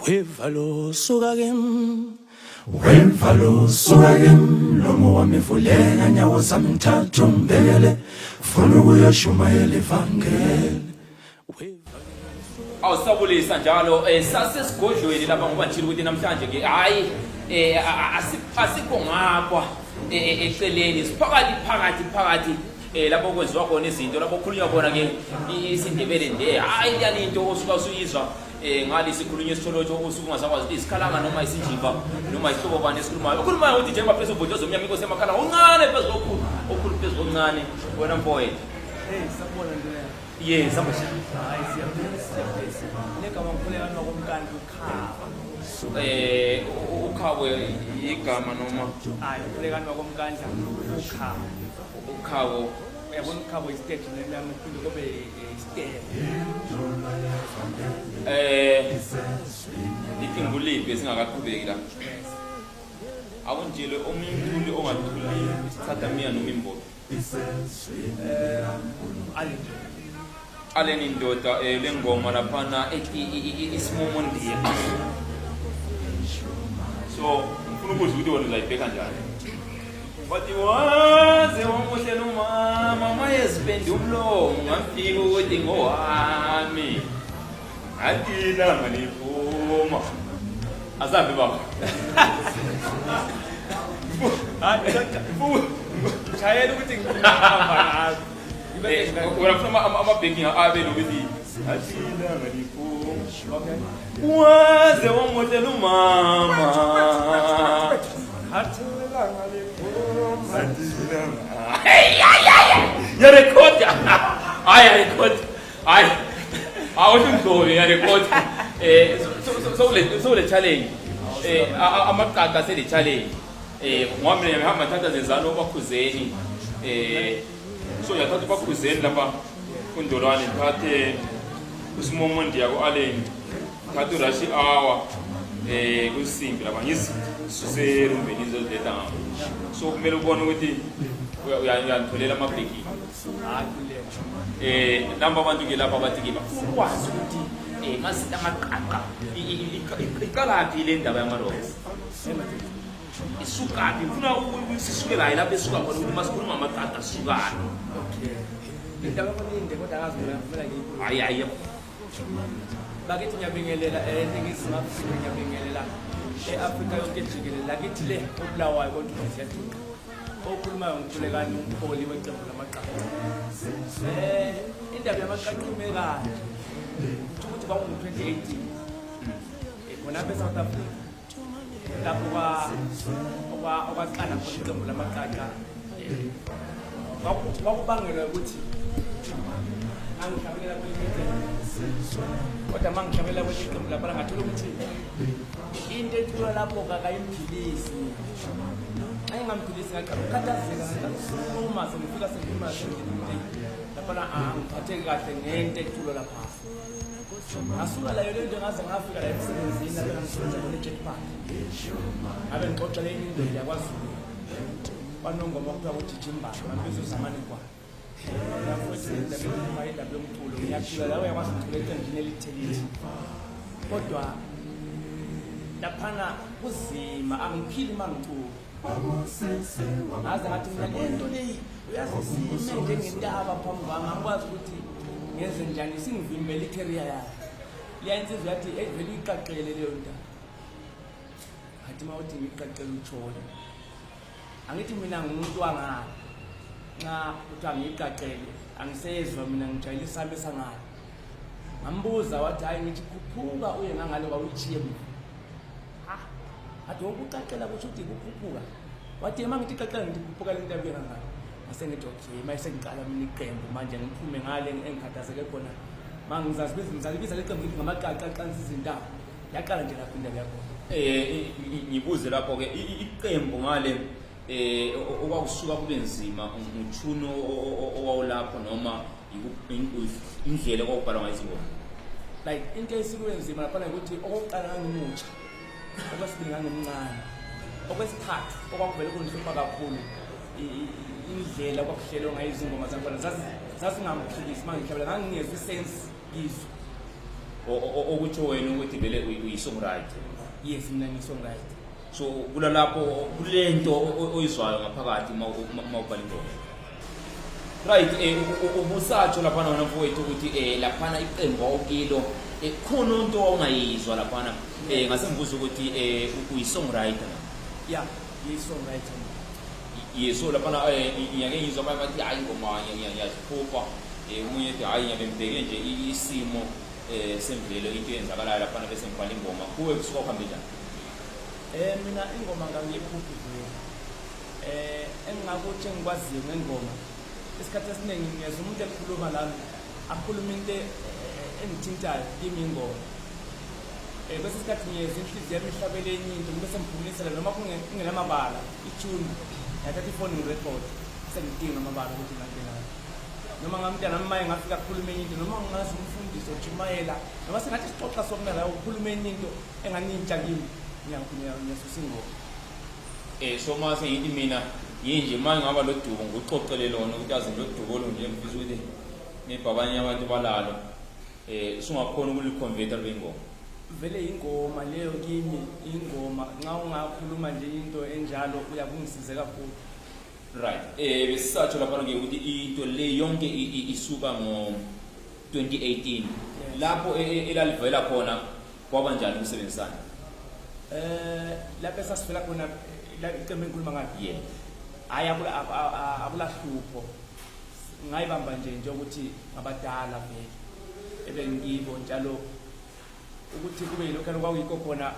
Wevalo sugagem, wevalo sugagem, lomo wa mivulena nyawo zami mthathu mbele, funa ukuyashumayela ivangeli. Awusabulisa njalo sasesigodlweni lapha ngoba njini ukuthi namhlanje ke hayi asikho ngakwa eceleni siphakathi lapho kwenziwa khona izinto lapho khulunywa khona ke isindebele nje hayi liyani into osuka usuyizwa ngali sikhulunywa isitholotsho usuku ungasakwazi isikhalanga noma isinjiva noma isihlobo bani esikhulumayo ukhuluma ngo DJ Mapressa ubhodozo umnyama inkosi emakhala uncane phezulu okhulu phezulu oncane wena mfowethu sabona nje yes sambasha hayi siyabhekisa legama ngikholeka nokumkani ukhaba ukhawe igama noma hayi ngikholeka nokumkandla ukhawo yabona ukhabo istage nami uphinde kube istage lithi nguliphi singakaqhubeki la awunjile omintuli ongathuli isithatha miya noma imbobo aleni ndoda lengoma laphana isimomondiya so ngifuna ukuzwa ukuthi wena uzayibheka njani wathi waze wamuhlela umama mayezipende umlomo ngamfika ukuthi ngowami athina ngaliphuma asabe baba chayela ukuthi ngihamba wena ufuna amabheking abe nokuthi athina ngaliphuma waze wamuhlela umama athina ngaliphuma ya record ay awuthindlobe ya record so le challenge amaqaqa se le challenge ngwami ngihamba thatha zezalo bakhuzeni so yathatha bakhuzeni lapha kundolwane thathe usimomondi yako Allen thatha urashi hour kusimbi lapha ngisuse rumbeni izoleta ngapha so kumele ubone ukuthi uyantholela amabheki namba abantu ke lapha bathi ke bafuna ukwazi ukuthi masita amaqaqa iqalaphi le ndaba yamarobes isukaphi ufuna usisuke la lapha esuka khona ukuthi masikhuluma amaqaqa asukaphi indaba yabaninde kodwa akazivela ngifuna ngiyikhuluma hayi bakithi ngiyabingelela eNingizimu Afrika ngiyabingelela eAfrika yonke jikelele lakithi le obulawayo kodwa siyadinga okhulumayo ngikholekani umholi weqembu lamaqaqa indaba yamaqaqa imekani ukuthi bangu-2018 khona apha eSouth Africa lapho okwaqala khona iqembu lamaqaqa kwakubangelwa ukuthi angihambela kodwa uma ngihambela kwelinye iqembu lapha ngathola ukuthi into ethula lapho kakayimphilisi ayingamphilisi ngaqala ukukhathazeka ngikuma sengifika sengima lapha angiphatheki kahle ngento ethulo lapha asuka la yonke ngaze ngafika la emsebenzini lapha ngisebenza khona eJetpark ngabe ngixoxele indlela yakwaZulu banongoma okuthiwa uDJ Mapressa mambizo zamani kwa futhi indaba yomculo ngiyaphila la uyakwazi ukuthula eqenjini elithelithi kodwa laphana kuzima angiphili mangicula ngaze ngathi mina lento leyi uyazisime njengentaba phambi kwami angikwazi ukuthi ngenze njani singivimbele icareer yayo liyansizwa yathi evele uyiqaqele leyo nto ngathi mawuthi ngiyiqaqele utshona angithi mina ngumuntu wangala nxa kuthiwa ngiyiqaqele angisezwa mina ngijayele isame sangala ngambuza wathi hayi ngithi khuphuka uye ngangale wawuchiye mina athi ukuqaqela kusho ukuthi kukhuphuka wathi uma ngithi qaqela ngithi kukhuphuka lento yabe ngangale asengithi okay mase ngiqala mina iqembu manje ngiphume ngale engikhathazeke khona mangizazi biza leqembu ngithi ngamaqaqa aqanisa izindaba yaqala nje lapho indaba yakho ngibuze lapho ke iqembu ngale okwakusuka kube nzima umthuno owawulapho noma indlela okubhalwa ngayizingoma like into esikube nzima lapha ukuthi okokuqala ngimutsha okwesibili ngangimncane okwesithathu okwakuvele kunhlupha kakhulu indlela kwakuhlelwa ngayizingoma zakhona zasingamphilisi manje ngihlabela ngangingezwe isense kizo okutsho wena ukuthi vele uyi-songwriter. Yes, mina ngi-songwriter. So kula lapho kulento oyizwayo ngaphakathi mawubhala ingoma. Right, ubusatsho laphana wena mfowethu ukuthi laphana iqembu awukilo khona into ongayizwa laphana ngasembuza ukuthi uyi-songwriter. Yeah, ngi-songwriter. Yeso laphana ngiyake ngizwa bathi hayi ingoma ngiyaziphupha umunye ethi hayi ngiyabe ngibheke nje isimo semvelo into eyenzakalayo laphana bese ngibhala ingoma kuwe kusuka kuhambe njani? Mina ingoma ngangiyiphuphi vele. Engingakuthi engikwaziyo ngengoma isikhathi esiningi ngiyeza umuntu ekhuluma lami akhuluma into engithintayo kimi ingoma. Bese isikhathi ngiyeza inhliziyo yami ihlabele enye into bese ngiphumisela noma kungenamabala i-tune yathatha ifoni ngirecord sengidinga amabala ukuthi ngilandelayo. Noma ngamntana nami ngafika kukhuluma enye into noma ngingazi umfundiso ujumayela noma sengathi sixoxa sona la ukukhuluma enye into enganintsha kimi ngiyasusa ingoma. So mase yithi mina yinje manje ngaba lo dubo ngikuxoxele lona ukuthi azi lo dubo lo nje ngifisa ukuthi nebhabanye abantu balalo usungakhona ukuliconverta lengoma. Vele ingoma leyo kimi ingoma nxa ungakhuluma nje into enjalo uyakungisize kakhulu. Right. Besisatsho lapha ke ukuthi into le yonke isuka ngo 2018. Lapho elalivela khona kwaba njani ukusebenzisana? Lapho sasivela khona la iqembu engikhuluma ngayo. Yeah. Hayi akulahlupho. Ngayibamba nje ukuthi ngabadala vele. Ebe ngibo njalo ukuthi kube yilokho kwakuyikho khona